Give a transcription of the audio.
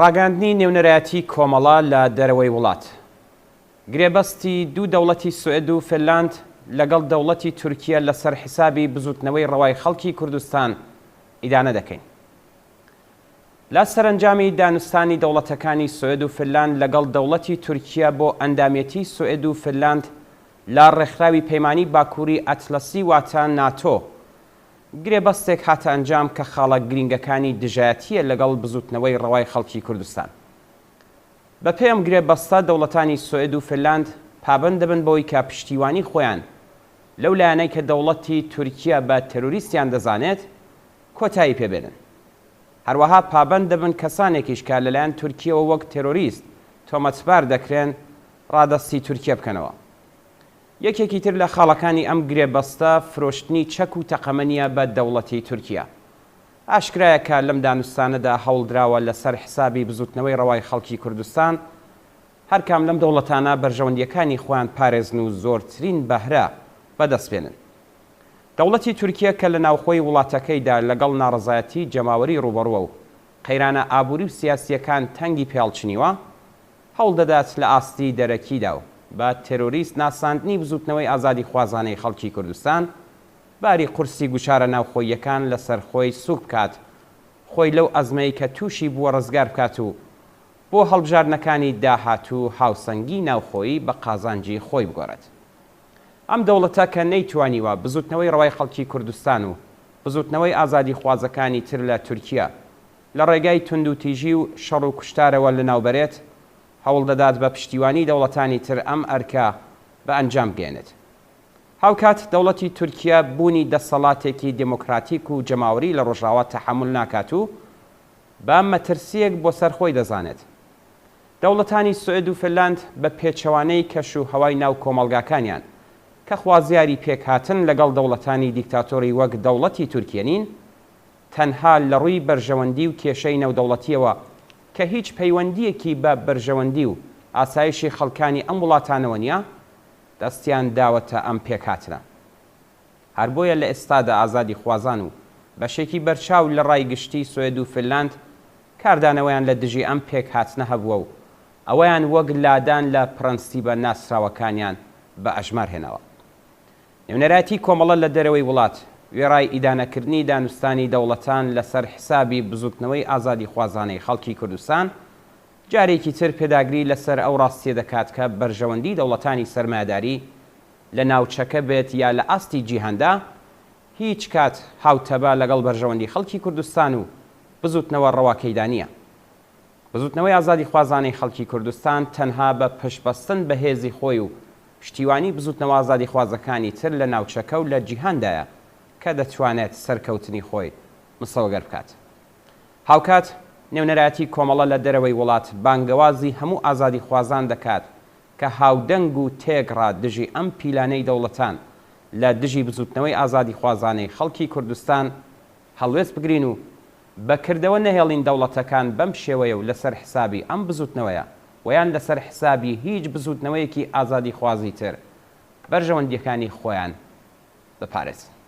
ڕاگەاندنی نێونەرایەتی کۆمەڵە لە دەرەوەی وڵات. گرێبەستی دوو دەوڵەتی سوئێد و فنلاند لەگەڵ دەوڵەتی تورکیا لەسەر حسابی بزوتنەوەی ڕەوای خەڵکی کوردستان ئیدانە دەکەین. لە سەرنجامی دانوستانی دەوڵەتەکانی سوئێد و فنلاند لەگەڵ دەوڵەتی تورکیا بۆ ئەندامەتی سوئێد و فنلاند لە ڕێکخراوی پەیمانی باکووری ئەتلەسی واتە ناتۆ گرێبەستێک هاتە ئەنجام کە خاڵە گرنگەکانی دژایەتیە لەگەڵ بزوتنەوەی ڕەوای خەڵکی کوردستان. بە پێم گرێبەستە دەوڵەتانی سوئێد و فنلاند پابەند دەبن بەوەی کە پشتیوانی خۆیان لەو لایەنەی کە دەوڵەتی تورکیا بە تەروریستیان دەزانێت کۆتایی پێبێنن. هەروەها پابەند دەبن کەسانێکیش کە لەلایەن تورکیەوە وەک تێرۆریست تۆمەتبار دەکرێن ڕادەستی تورکیا بکەنەوە. یەکێکی تر لە خاڵەکانی ئەم گرێبەستە فرۆشتنی چەک و تەقەمەنیە بە دەوڵەتی تورکیا. ئاشکرایە کە لەم دانوستانەدا هەوڵدراوە لەسەر حسابی بزوتنەوەی ڕەوای خەڵکی کوردستان هەرکام لەم دەوڵەتانە بەرژەوەندیەکانی خۆیان پارێزن و زۆرترین بەهرە بەدەستپێنن. دەوڵەتی تورکیا کە لە ناوخۆی وڵاتەکەیدا لەگەڵ ناڕزایەتی جەماوەری ڕوبەڕوە و قەیرانە ئابووری و سیاسیەکان تەنگی پێڵچنیوە هەوڵ دەدات لە ئاستی دەرەکیدا و بە تێرۆریست ناساندنی بزوتنەوەی ئازادی خوازانەی خەڵکی کوردستان باری قورسی گوشارە ناوخۆیەکان لەسەر خۆی سوک بکات، خۆی لەو ئەزمەی کە تووشی بووە ڕزگار بکات و بۆ هەڵبژاردنەکانی داهاتوو هاوسەنگی ناوخۆیی بە قازانجی خۆی بگۆڕێت. ئەم دەوڵەتە کە نەیتوانیوە بزوتنەوەی ڕەوای خەڵکی کوردستان و بزوتنەوەی ئازادی خوازەکانی تر لە تورکیا لە ڕێگای تونند و تیژی و شەڕ و کوشتارەوە لەناوبەرێت هەوڵ دەدات بە پشتیوانی دەوڵەتانی تر ئەم ئەرکە بە ئەنجام بگێنێت. هاوکات دەوڵەتی تورکیا بوونی دەسەڵاتێکی دموکراتیک و جەماوەری لە ڕۆژاوا تەحمل ناکات و بە مەترسیەک بۆ سەرخۆی دەزانێت. دەوڵەتانی سوئێد و فنلاند بە پێچەوانەی کەش و هەوای ناو کۆمەڵگاکانیان کە خوازیاری پێکهاتن لەگەڵ دەوڵەتانی دیکتاتۆری وەک دەوڵەتی تورکیا نین، تەنها لە ڕووی بەرژەوەندی و کێشەی نێودەوڵەتیەوە کە هیچ پەیوەندیەکی بە بەرژەوەندی و ئاسایشی خەڵکانی ئەم وڵاتانەوە نییە دەستیان داوەتە ئەم پێکهاتنە. هەر بۆیە لە ئێستادا ئازادی خوازان و بەشێکی بەرچاو لە ڕای گشتی سوئێد و فنلاند کاردانەوەیان لە دژی ئەم پێکهاتنە هەبووە و ئەوەیان وەک لادان لە پرەنسیبە ناسراوەکانیان بە ئەژمار هێناوە. نێونەرایەتی کۆمەڵە لە دەرەوەی وڵات وێڕای ئیدانەکردنی دانوستانی دەوڵەتان لەسەر حسابی بزوتنەوەی ئازادی خوازانەی خەڵکی کوردستان جارێکی تر پێداگری لەسەر ئەو ڕاستیە دەکات کە بەرژەوەندی دەوڵەتانی سەرمایهداری لە ناوچەکە بێت یا لە ئاستی جیهاندا هیچ کات هاوتەبە لەگەڵ بەرژەوەندی خەڵکی کوردستان و بزوتنەوە ڕەواکەیدا نییە. بزوتنەوەی ئازادی خوازانەی خەڵکی کوردستان تەنها بە پشتبەستن بە هێزی خۆی و پشتیوانی بزوتنەوە ئازادی خوازەکانی تر لە ناوچەکە و لە جیهاندایە کە دەتوانێت سەرکەوتنی خۆی مسەوەگەر بکات. هاوکات نێونەرایەتی کۆمەڵە لە دەرەوەی وڵات بانگەوازی هەموو ئازادی خوازان دەکات کە هاودەنگ و تێگڕا دژی ئەم پیلانەی دەوڵەتان لە دژی بزوتنەوەی ئازادی خوازانەی خەڵکی کوردستان هەڵوێست بگرین و بەکردەوە نەهێڵین دەوڵەتەکان بەم شێوەیە و لەسەر حسابی ئەم بزوتنەوەیە ویان لەسەر حسابی هیچ بزوتنەوەیەکی ئازادی خوازی تر بەرژەوەندیەکانی خۆیان بپارێزن.